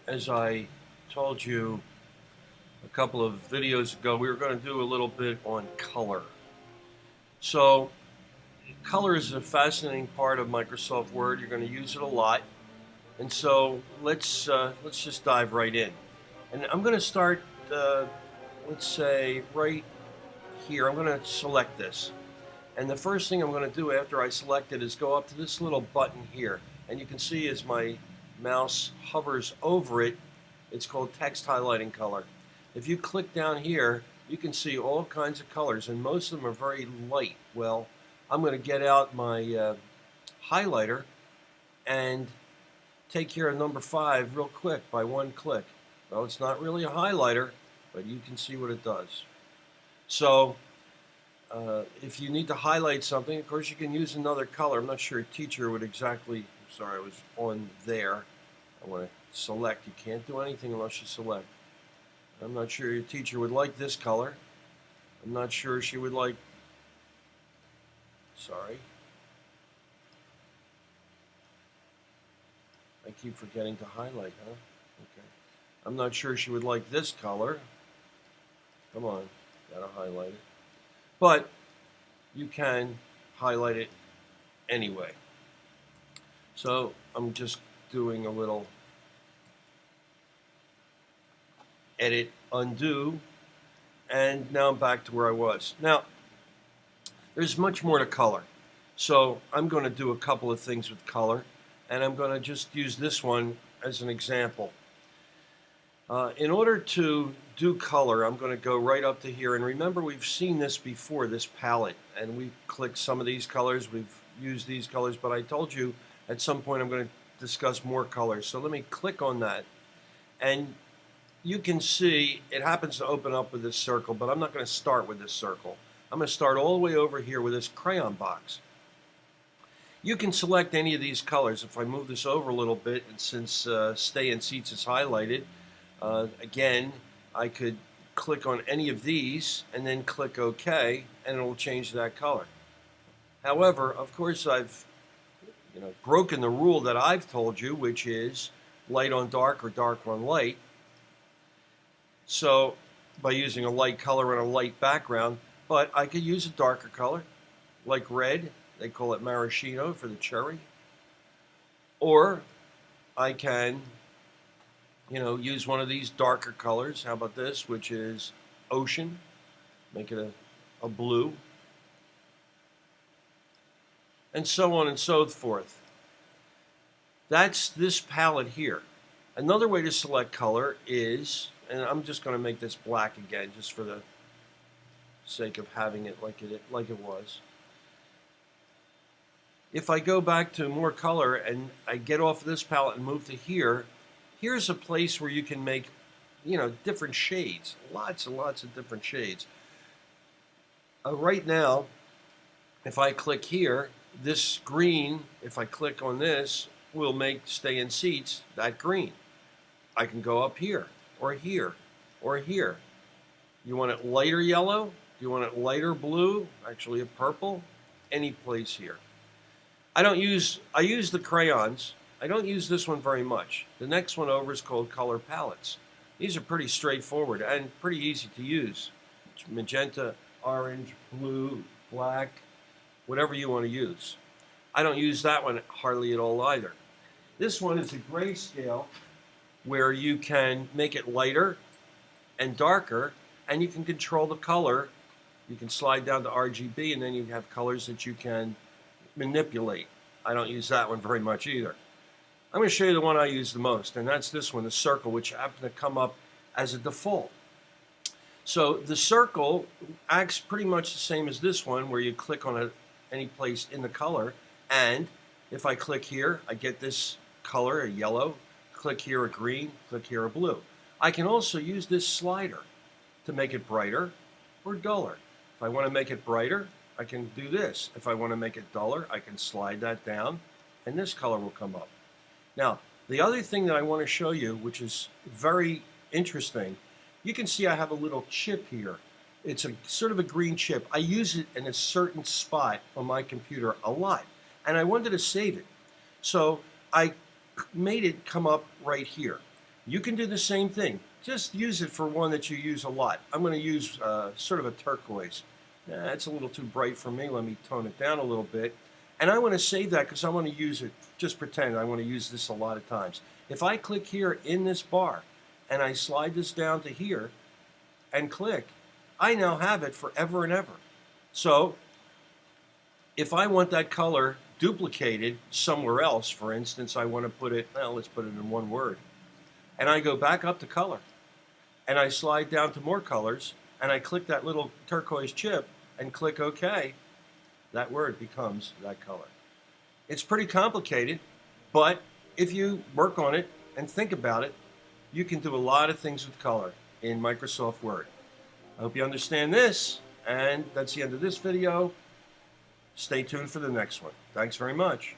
As I told you a couple of videos ago, we were going to do a little bit on color. So, color is a fascinating part of Microsoft Word. You're going to use it a lot, and so let's just dive right in. And I'm going to start, let's say, right here. I'm going to select this, and the first thing I'm going to do after I select it is go up to this little button here, and you can see as my mouse hovers over it, it's called text highlighting color. If you click down here, you can see all kinds of colors, and most of them are very light. Well, I'm going to get out my highlighter and take care of number 5 real quick by one click. Well, it's not really a highlighter, but you can see what it does. So if you need to highlight something, of course, you can use another color. I'm not sure a teacher would exactly, sorry, I was on there. I want to select. You can't do anything unless you select. I'm not sure your teacher would like this color. I'm not sure she would like, sorry. I keep forgetting to highlight, huh? Okay. I'm not sure she would like this color. Come on, gotta highlight it. But you can highlight it anyway. So I'm just doing a little edit, undo, and now I'm back to where I was. Now, there's much more to color. So I'm going to do a couple of things with color, and I'm going to just use this one as an example. In order to do color, I'm going to go right up to here, and remember we've seen this before, this palette, and we've clicked some of these colors, we've used these colors, but I told you at some point I'm going to discuss more colors. So let me click on that, and you can see it happens to open up with this circle, but I'm not going to start with this circle. I'm going to start all the way over here with this crayon box. You can select any of these colors. If I move this over a little bit, and since Stay in Seats is highlighted, again, I could click on any of these and then click OK, and it'll change that color. However, of course, I've broken the rule that I've told you, which is light on dark or dark on light. So by using a light color and a light background, but I could use a darker color, like red. They call it maraschino for the cherry. Or I can, use one of these darker colors. How about this, which is ocean? Make it a blue. And so on and so forth. That's this palette here. Another way to select color is, and I'm just going to make this black again, just for the sake of having it like it was. If I go back to more color and I get off of this palette and move to here, here's a place where you can make, different shades, lots and lots of different shades. Right now, if I click here, this green, if I click on this, will make Stay in Seats that green. I can go up here, or here, or here. You want it lighter yellow? Do you want it lighter blue? Actually a purple? Any place here. I use the crayons. I don't use this one very much. The next one over is called color palettes. These are pretty straightforward and pretty easy to use. Magenta, orange, blue, black, whatever you want to use. I don't use that one hardly at all either. This one is a grayscale where you can make it lighter and darker, and you can control the color. You can slide down to RGB, and then you have colors that you can manipulate. I don't use that one very much either. I'm going to show you the one I use the most, and that's this one, the circle, which happened to come up as a default. So the circle acts pretty much the same as this one, where you click on any place in the color, and if I click here, I get this color, a yellow. Click here a green, click here a blue. I can also use this slider to make it brighter or duller. If I want to make it brighter, I can do this. If I want to make it duller, I can slide that down, and this color will come up. Now, the other thing that I want to show you, which is very interesting, you can see I have a little chip here. It's a sort of a green chip. I use it in a certain spot on my computer a lot, and I wanted to save it. So I made it come up right here. You can do the same thing. Just use it for one that you use a lot. I'm going to use sort of a turquoise. It's a little too bright for me. Let me tone it down a little bit. And I want to save that because I want to use it, just pretend I want to use this a lot of times. If I click here in this bar and I slide this down to here and click, I now have it forever and ever. So if I want that color duplicated somewhere else, for instance, I want to put it, well, let's put it in one word. And I go back up to color and I slide down to more colors and I click that little turquoise chip and click OK. That word becomes that color. It's pretty complicated, but if you work on it and think about it, you can do a lot of things with color in Microsoft Word. I hope you understand this, and that's the end of this video. Stay tuned for the next one. Thanks very much.